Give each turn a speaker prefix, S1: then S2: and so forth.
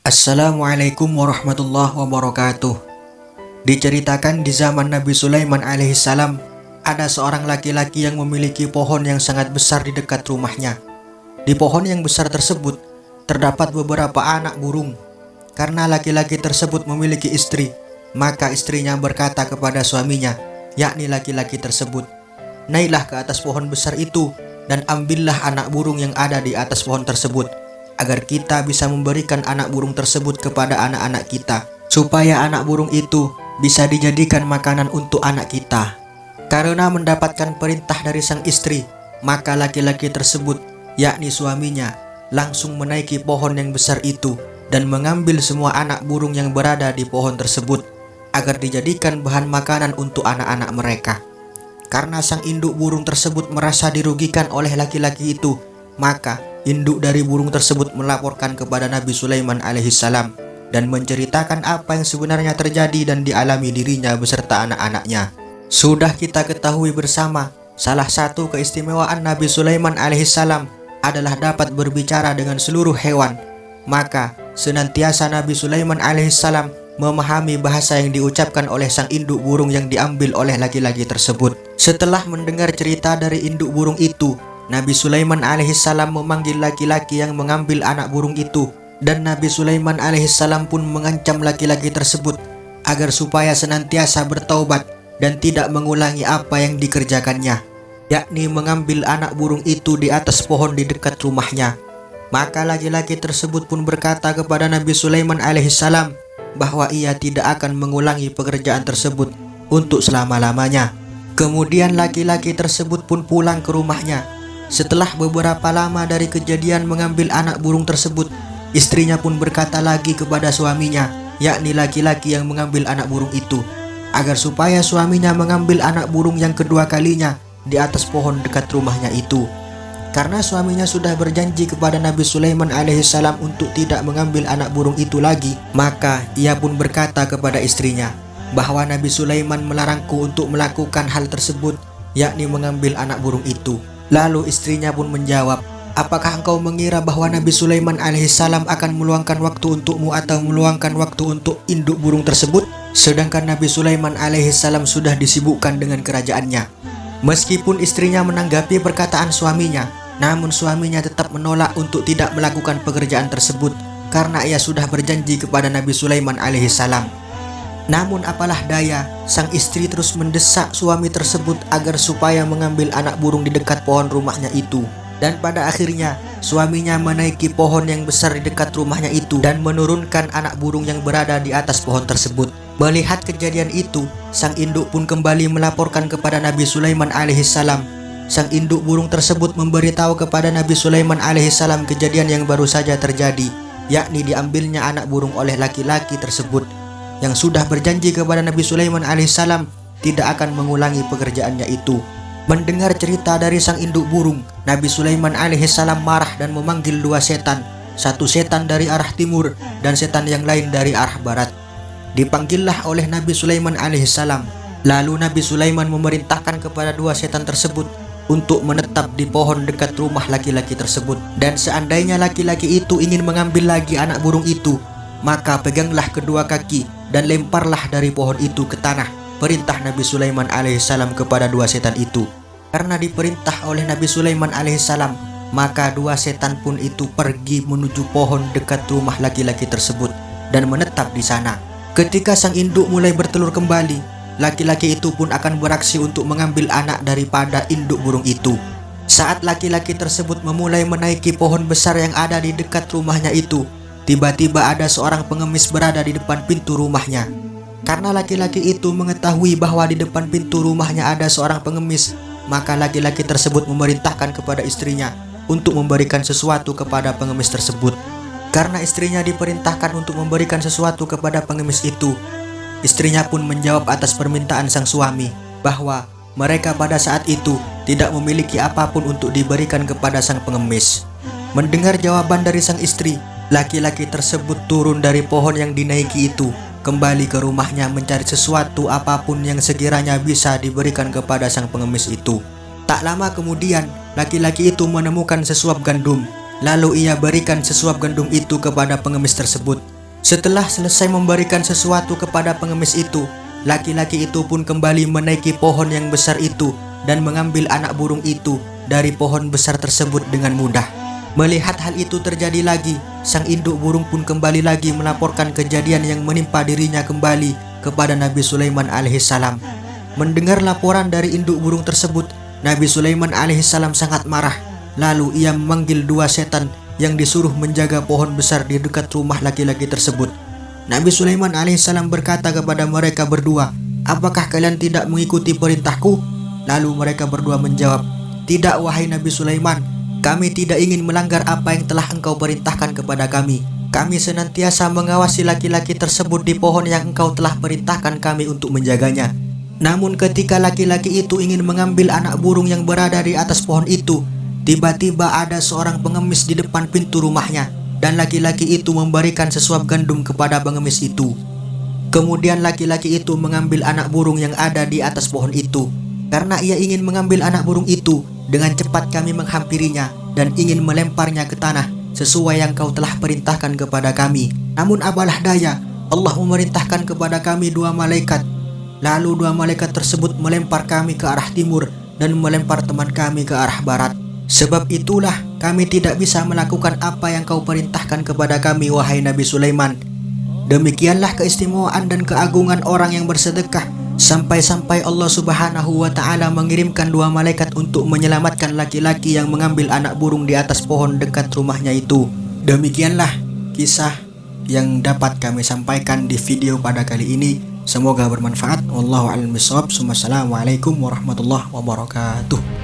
S1: Assalamualaikum warahmatullahi wabarakatuh. Diceritakan di zaman Nabi Sulaiman alaihissalam, ada seorang laki-laki yang memiliki pohon yang sangat besar di dekat rumahnya. Di pohon yang besar tersebut, terdapat beberapa anak burung. Karena laki-laki tersebut memiliki istri, maka istrinya berkata kepada suaminya, yakni laki-laki tersebut, "Naiklah ke atas pohon besar itu dan ambillah anak burung yang ada di atas pohon tersebut, agar kita bisa memberikan anak burung tersebut kepada anak-anak kita, supaya anak burung itu bisa dijadikan makanan untuk anak kita." Karena mendapatkan perintah dari sang istri, maka laki-laki tersebut, yakni suaminya, langsung menaiki pohon yang besar itu dan mengambil semua anak burung yang berada di pohon tersebut, agar dijadikan bahan makanan untuk anak-anak mereka. Karena sang induk burung tersebut merasa dirugikan oleh laki-laki itu, maka induk dari burung tersebut melaporkan kepada Nabi Sulaiman alaihissalam dan menceritakan apa yang sebenarnya terjadi dan dialami dirinya beserta anak-anaknya. Sudah kita ketahui bersama, salah satu keistimewaan Nabi Sulaiman alaihissalam adalah dapat berbicara dengan seluruh hewan. Maka senantiasa Nabi Sulaiman alaihissalam memahami bahasa yang diucapkan oleh sang induk burung yang diambil oleh laki-laki tersebut. Setelah mendengar cerita dari induk burung itu, Nabi Sulaiman alaihissalam memanggil laki-laki yang mengambil anak burung itu, dan Nabi Sulaiman alaihissalam pun mengancam laki-laki tersebut agar supaya senantiasa bertaubat dan tidak mengulangi apa yang dikerjakannya, yakni mengambil anak burung itu di atas pohon di dekat rumahnya. Maka laki-laki tersebut pun berkata kepada Nabi Sulaiman alaihissalam bahwa ia tidak akan mengulangi pekerjaan tersebut untuk selama-lamanya. Kemudian laki-laki tersebut pun pulang ke rumahnya. Setelah beberapa lama dari kejadian mengambil anak burung tersebut, istrinya pun berkata lagi kepada suaminya, yakni laki-laki yang mengambil anak burung itu, agar supaya suaminya mengambil anak burung yang kedua kalinya di atas pohon dekat rumahnya itu. Karena suaminya sudah berjanji kepada Nabi Sulaiman alaihissalam untuk tidak mengambil anak burung itu lagi, maka ia pun berkata kepada istrinya bahwa Nabi Sulaiman melarangku untuk melakukan hal tersebut, yakni mengambil anak burung itu. Lalu istrinya pun menjawab, "Apakah engkau mengira bahwa Nabi Sulaiman alaihissalam akan meluangkan waktu untukmu atau meluangkan waktu untuk induk burung tersebut? Sedangkan Nabi Sulaiman alaihissalam sudah disibukkan dengan kerajaannya." Meskipun istrinya menanggapi perkataan suaminya, namun suaminya tetap menolak untuk tidak melakukan pekerjaan tersebut karena ia sudah berjanji kepada Nabi Sulaiman alaihissalam. Namun apalah daya, sang istri terus mendesak suami tersebut agar supaya mengambil anak burung di dekat pohon rumahnya itu. Dan pada akhirnya suaminya menaiki pohon yang besar di dekat rumahnya itu dan menurunkan anak burung yang berada di atas pohon tersebut. Melihat kejadian itu, sang induk pun kembali melaporkan kepada Nabi Sulaiman alaihissalam. Sang induk burung tersebut memberitahu kepada Nabi Sulaiman alaihissalam kejadian yang baru saja terjadi, yakni diambilnya anak burung oleh laki-laki tersebut, yang sudah berjanji kepada Nabi Sulaiman alaihissalam tidak akan mengulangi pekerjaannya itu. Mendengar cerita dari sang induk burung, Nabi Sulaiman alaihissalam marah dan memanggil dua setan, satu setan dari arah timur dan setan yang lain dari arah barat. Dipanggillah oleh Nabi Sulaiman alaihissalam. Lalu Nabi Sulaiman memerintahkan kepada dua setan tersebut untuk menetap di pohon dekat rumah laki-laki tersebut. Dan seandainya laki-laki itu ingin mengambil lagi anak burung itu, maka peganglah kedua kaki dan lemparlah dari pohon itu ke tanah, perintah Nabi Sulaiman alaihissalam kepada dua setan itu. Karena diperintah oleh Nabi Sulaiman alaihissalam, maka dua setan pun itu pergi menuju pohon dekat rumah laki-laki tersebut dan menetap di sana. Ketika sang induk mulai bertelur kembali, laki-laki itu pun akan beraksi untuk mengambil anak daripada induk burung itu. Saat laki-laki tersebut memulai menaiki pohon besar yang ada di dekat rumahnya itu, tiba-tiba ada seorang pengemis berada di depan pintu rumahnya. Karena laki-laki itu mengetahui bahwa di depan pintu rumahnya ada seorang pengemis, maka laki-laki tersebut memerintahkan kepada istrinya untuk memberikan sesuatu kepada pengemis tersebut. Karena istrinya diperintahkan untuk memberikan sesuatu kepada pengemis itu, istrinya pun menjawab atas permintaan sang suami bahwa mereka pada saat itu tidak memiliki apapun untuk diberikan kepada sang pengemis. Mendengar jawaban dari sang istri, laki-laki tersebut turun dari pohon yang dinaiki itu, kembali ke rumahnya mencari sesuatu apapun yang sekiranya bisa diberikan kepada sang pengemis itu. Tak lama kemudian, laki-laki itu menemukan sesuap gandum. Lalu ia berikan sesuap gandum itu kepada pengemis tersebut. Setelah selesai memberikan sesuatu kepada pengemis itu, laki-laki itu pun kembali menaiki pohon yang besar itu dan mengambil anak burung itu dari pohon besar tersebut dengan mudah. Melihat hal itu terjadi lagi, sang induk burung pun kembali lagi melaporkan kejadian yang menimpa dirinya kembali kepada Nabi Sulaiman alaihissalam. Mendengar laporan dari induk burung tersebut, Nabi Sulaiman alaihissalam sangat marah. Lalu ia memanggil dua setan yang disuruh menjaga pohon besar di dekat rumah laki-laki tersebut. Nabi Sulaiman alaihissalam berkata kepada mereka berdua, "Apakah kalian tidak mengikuti perintahku?" Lalu mereka berdua menjawab, "Tidak wahai Nabi Sulaiman, kami tidak ingin melanggar apa yang telah engkau perintahkan kepada kami. Kami senantiasa mengawasi laki-laki tersebut di pohon yang engkau telah perintahkan kami untuk menjaganya." Namun ketika laki-laki itu ingin mengambil anak burung yang berada di atas pohon itu, tiba-tiba ada seorang pengemis di depan pintu rumahnya, dan laki-laki itu memberikan sesuap gandum kepada pengemis itu. Kemudian laki-laki itu mengambil anak burung yang ada di atas pohon itu. Karena ia ingin mengambil anak burung itu, dengan cepat kami menghampirinya dan ingin melemparnya ke tanah sesuai yang kau telah perintahkan kepada kami. Namun apalah daya, Allah memerintahkan kepada kami dua malaikat. Lalu dua malaikat tersebut melempar kami ke arah timur dan melempar teman kami ke arah barat. Sebab itulah kami tidak bisa melakukan apa yang kau perintahkan kepada kami, wahai Nabi Sulaiman. Demikianlah keistimewaan dan keagungan orang yang bersedekah, sampai-sampai Allah Subhanahu wa Ta'ala mengirimkan dua malaikat untuk menyelamatkan laki-laki yang mengambil anak burung di atas pohon dekat rumahnya itu. Demikianlah kisah yang dapat kami sampaikan di video pada kali ini. Semoga bermanfaat. Wallahu a'lam bishawab. Wassalamualaikum warahmatullahi wabarakatuh.